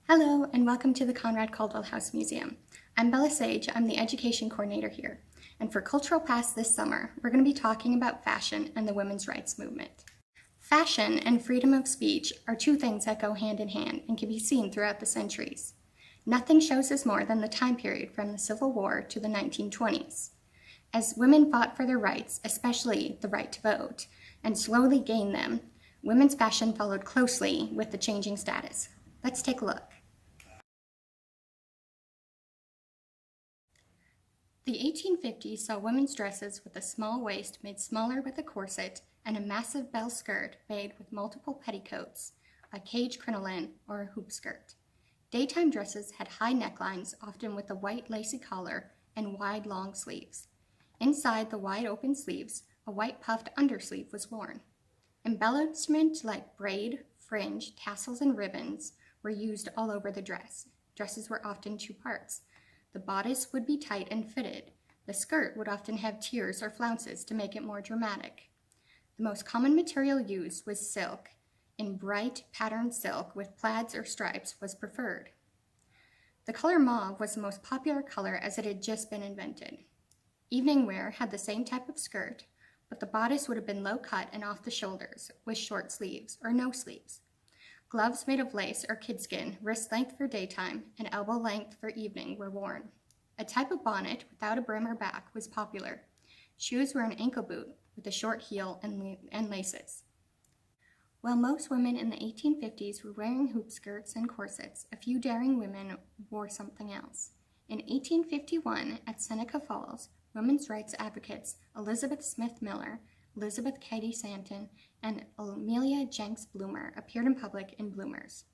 Hello, and welcome to the Conrad-Caldwell House Museum. I'm Bella Sage, I'm the education coordinator here. And for Cultural Pass this summer, we're going to be talking about fashion and the women's rights movement. Fashion and freedom of speech are two things that go hand in hand and can be seen throughout the centuries. Nothing shows us more than the time period from the Civil War to the 1920s. As women fought for their rights, especially the right to vote, and slowly gained them, women's fashion followed closely with the changing status. Let's take a look. The 1850s saw women's dresses with a small waist made smaller with a corset and a massive bell skirt made with multiple petticoats, a cage crinoline, or a hoop skirt. Daytime dresses had high necklines, often with a white lacy collar and wide long sleeves. Inside the wide open sleeves, a white puffed undersleeve was worn. Embellishment like braid, fringe, tassels, and ribbons were used all over the dress. Dresses were often two parts. The bodice would be tight and fitted. The skirt would often have tiers or flounces to make it more dramatic. The most common material used was silk. In bright patterned silk with plaids or stripes was preferred. The color mauve was the most popular color as it had just been invented. Evening wear had the same type of skirt, but the bodice would have been low cut and off the shoulders with short sleeves or no sleeves. Gloves made of lace or kidskin, wrist length for daytime, and elbow length for evening were worn. A type of bonnet without a brim or back was popular. Shoes were an ankle boot with a short heel and laces. While most women in the 1850s were wearing hoop skirts and corsets, a few daring women wore something else. In 1851, at Seneca Falls, women's rights advocates Elizabeth Smith Miller, Elizabeth Cady Stanton, and Amelia Jenks Bloomer appeared in public in bloomers.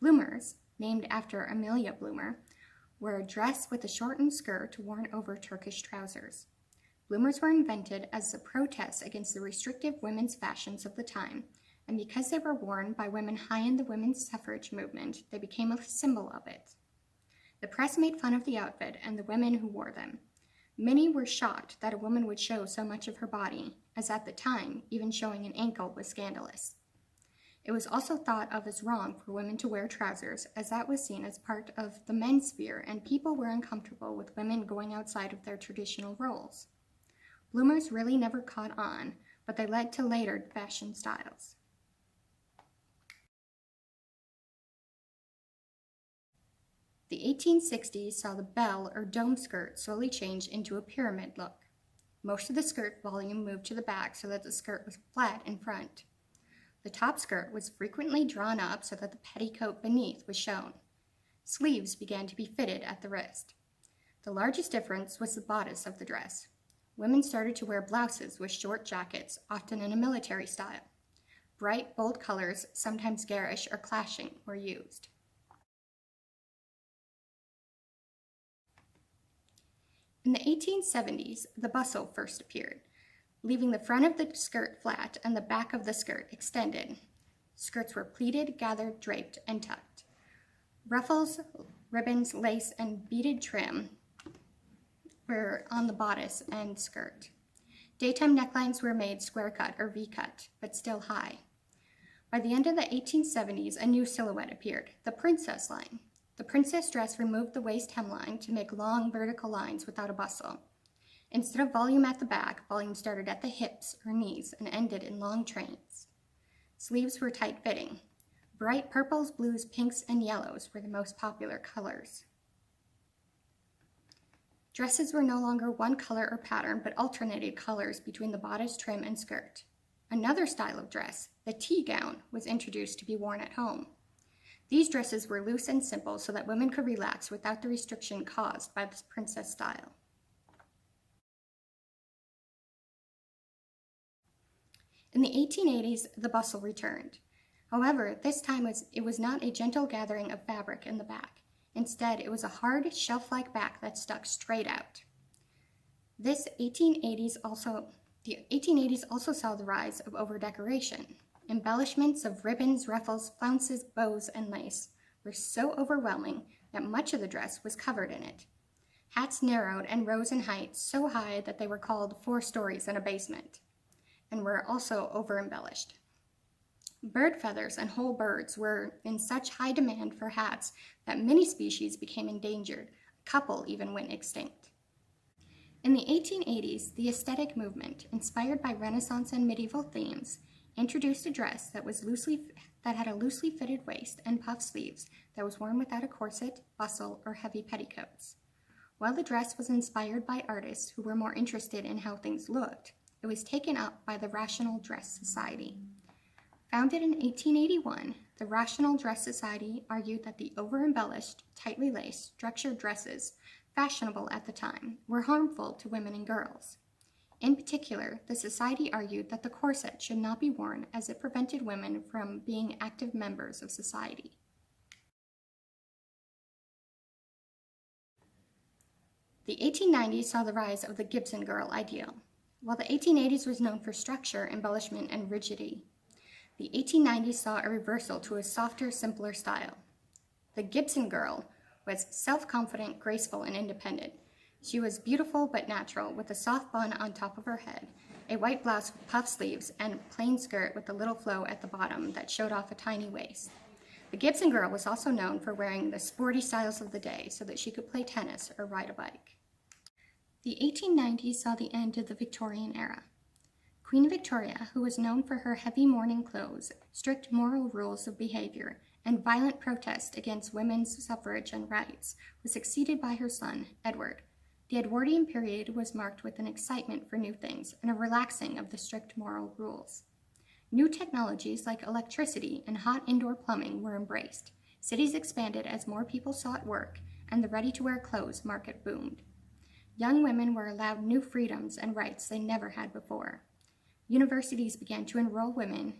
Bloomers, named after Amelia Bloomer, were a dress with a shortened skirt worn over Turkish trousers. Bloomers were invented as a protest against the restrictive women's fashions of the time, and because they were worn by women high in the women's suffrage movement, they became a symbol of it. The press made fun of the outfit and the women who wore them. Many were shocked that a woman would show so much of her body, as at the time, even showing an ankle was scandalous. It was also thought of as wrong for women to wear trousers, as that was seen as part of the men's sphere, and people were uncomfortable with women going outside of their traditional roles. Bloomers really never caught on, but they led to later fashion styles. The 1860s saw the bell or dome skirt slowly change into a pyramid look. Most of the skirt volume moved to the back so that the skirt was flat in front. The top skirt was frequently drawn up so that the petticoat beneath was shown. Sleeves began to be fitted at the wrist. The largest difference was the bodice of the dress. Women started to wear blouses with short jackets, often in a military style. Bright, bold colors, sometimes garish or clashing, were used. In the 1870s, the bustle first appeared, leaving the front of the skirt flat and the back of the skirt extended. Skirts were pleated, gathered, draped, and tucked. Ruffles, ribbons, lace, and beaded trim were on the bodice and skirt. Daytime necklines were made square cut or V-cut, but still high. By the end of the 1870s, a new silhouette appeared, the princess line. The princess dress removed the waist hemline to make long vertical lines without a bustle. Instead of volume at the back, volume started at the hips or knees and ended in long trains. Sleeves were tight-fitting. Bright purples, blues, pinks, and yellows were the most popular colors. Dresses were no longer one color or pattern, but alternated colors between the bodice, trim, and skirt. Another style of dress, the tea gown, was introduced to be worn at home. These dresses were loose and simple so that women could relax without the restriction caused by the princess style. In the 1880s, the bustle returned. However, this time it was not a gentle gathering of fabric in the back. Instead, it was a hard, shelf-like back that stuck straight out. The 1880s also saw the rise of over-decoration. Embellishments of ribbons, ruffles, flounces, bows, and lace were so overwhelming that much of the dress was covered in it. Hats narrowed and rose in height so high that they were called 4 stories in a basement, and were also over-embellished. Bird feathers and whole birds were in such high demand for hats that many species became endangered. A couple even went extinct. In the 1880s, the aesthetic movement, inspired by Renaissance and medieval themes, introduced a dress that had a loosely fitted waist and puff sleeves that was worn without a corset, bustle, or heavy petticoats. While the dress was inspired by artists who were more interested in how things looked, it was taken up by the Rational Dress Society. Founded in 1881, the Rational Dress Society argued that the over-embellished, tightly laced, structured dresses, fashionable at the time, were harmful to women and girls. In particular, the society argued that the corset should not be worn as it prevented women from being active members of society. The 1890s saw the rise of the Gibson girl ideal. While the 1880s was known for structure, embellishment, and rigidity, the 1890s saw a reversal to a softer, simpler style. The Gibson girl was self-confident, graceful, and independent. She was beautiful but natural, with a soft bun on top of her head, a white blouse with puff sleeves, and a plain skirt with a little flow at the bottom that showed off a tiny waist. The Gibson girl was also known for wearing the sporty styles of the day so that she could play tennis or ride a bike. The 1890s saw the end of the Victorian era. Queen Victoria, who was known for her heavy mourning clothes, strict moral rules of behavior, and violent protest against women's suffrage and rights, was succeeded by her son, Edward. The Edwardian period was marked with an excitement for new things and a relaxing of the strict moral rules. New technologies like electricity and hot indoor plumbing were embraced. Cities expanded as more people sought work, and the ready-to-wear clothes market boomed. Young women were allowed new freedoms and rights they never had before. Universities began to enroll women,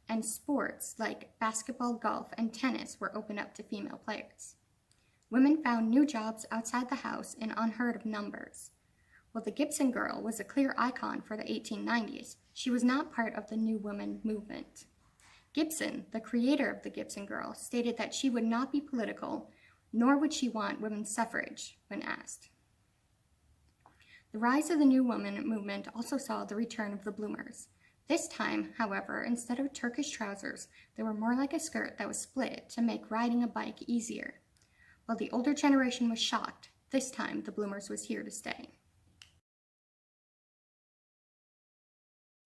and sports like basketball, golf, and tennis were opened up to female players. Women found new jobs outside the house in unheard of numbers. While the Gibson girl was a clear icon for the 1890s, she was not part of the New Woman movement. Gibson, the creator of the Gibson girl, stated that she would not be political, nor would she want women's suffrage when asked. The rise of the New Woman movement also saw the return of the bloomers. This time, however, instead of Turkish trousers, they were more like a skirt that was split to make riding a bike easier. While the older generation was shocked, this time the bloomers was here to stay.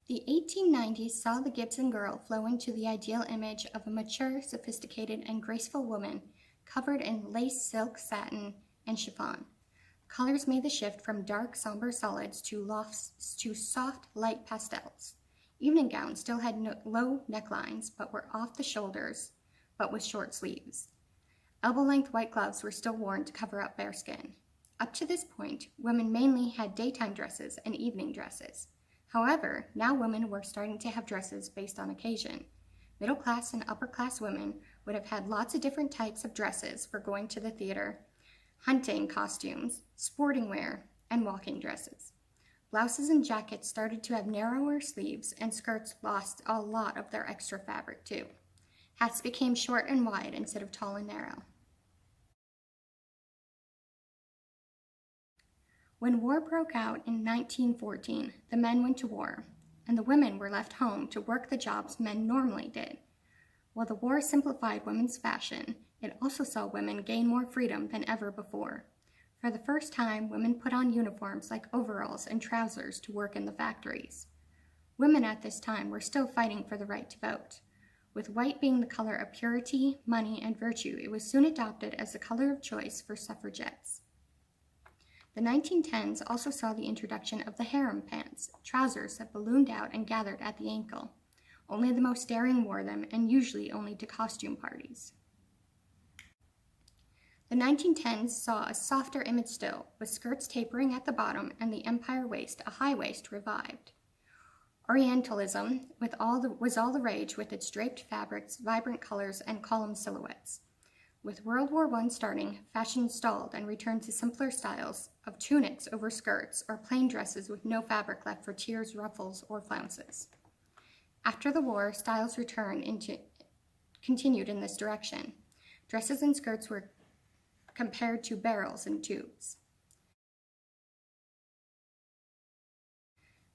The 1890s saw the Gibson girl flow into the ideal image of a mature, sophisticated, and graceful woman covered in lace, silk, satin, and chiffon. Colors made the shift from dark, somber solids to soft, light pastels. Evening gowns still had low necklines, but were off the shoulders, but with short sleeves. Elbow-length white gloves were still worn to cover up bare skin. Up to this point, women mainly had daytime dresses and evening dresses. However, now women were starting to have dresses based on occasion. Middle-class and upper-class women would have had lots of different types of dresses for going to the theater, hunting costumes, sporting wear, and walking dresses. Blouses and jackets started to have narrower sleeves, and skirts lost a lot of their extra fabric too. Hats became short and wide instead of tall and narrow. When war broke out in 1914, the men went to war, and the women were left home to work the jobs men normally did. While the war simplified women's fashion, it also saw women gain more freedom than ever before. For the first time, women put on uniforms like overalls and trousers to work in the factories. Women at this time were still fighting for the right to vote. With white being the color of purity, money, and virtue, it was soon adopted as the color of choice for suffragettes. The 1910s also saw the introduction of the harem pants, trousers that ballooned out and gathered at the ankle. Only the most daring wore them, and usually only to costume parties. The 1910s saw a softer image still, with skirts tapering at the bottom and the empire waist, a high waist, revived. Orientalism was all the rage with its draped fabrics, vibrant colors, and column silhouettes. With World War I starting, fashion stalled and returned to simpler styles of tunics over skirts or plain dresses with no fabric left for tiers, ruffles, or flounces. After the war, styles continued in this direction. Dresses and skirts were compared to barrels and tubes.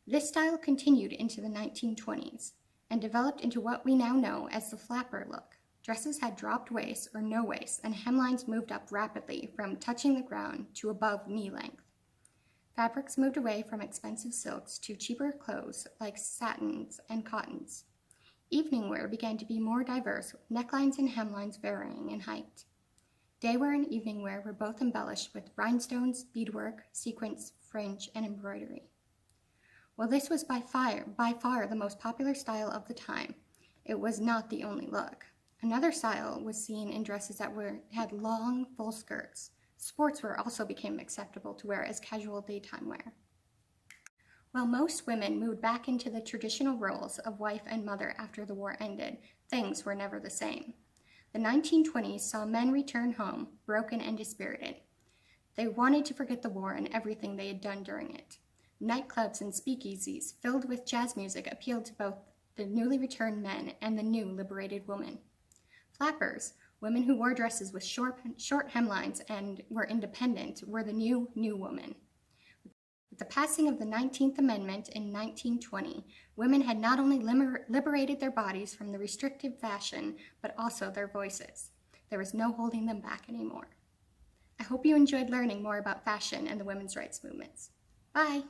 This style continued into the 1920s. and developed into what we now know as the flapper look. Dresses had dropped waists or no waists, and hemlines moved up rapidly from touching the ground to above knee length. Fabrics moved away from expensive silks to cheaper clothes like satins and cottons. Evening wear began to be more diverse, with necklines and hemlines varying in height. Day wear and evening wear were both embellished with rhinestones, beadwork, sequins, fringe, and embroidery. While this was by far the most popular style of the time, it was not the only look. Another style was seen in dresses that had long, full skirts. Sportswear also became acceptable to wear as casual daytime wear. While most women moved back into the traditional roles of wife and mother after the war ended, things were never the same. The 1920s saw men return home, broken and dispirited. They wanted to forget the war and everything they had done during it. Nightclubs and speakeasies filled with jazz music appealed to both the newly returned men and the new liberated women. Flappers, women who wore dresses with short hemlines and were independent, were the new woman. With the passing of the 19th Amendment in 1920, women had not only liberated their bodies from the restrictive fashion, but also their voices. There was no holding them back anymore. I hope you enjoyed learning more about fashion and the women's rights movements. Bye!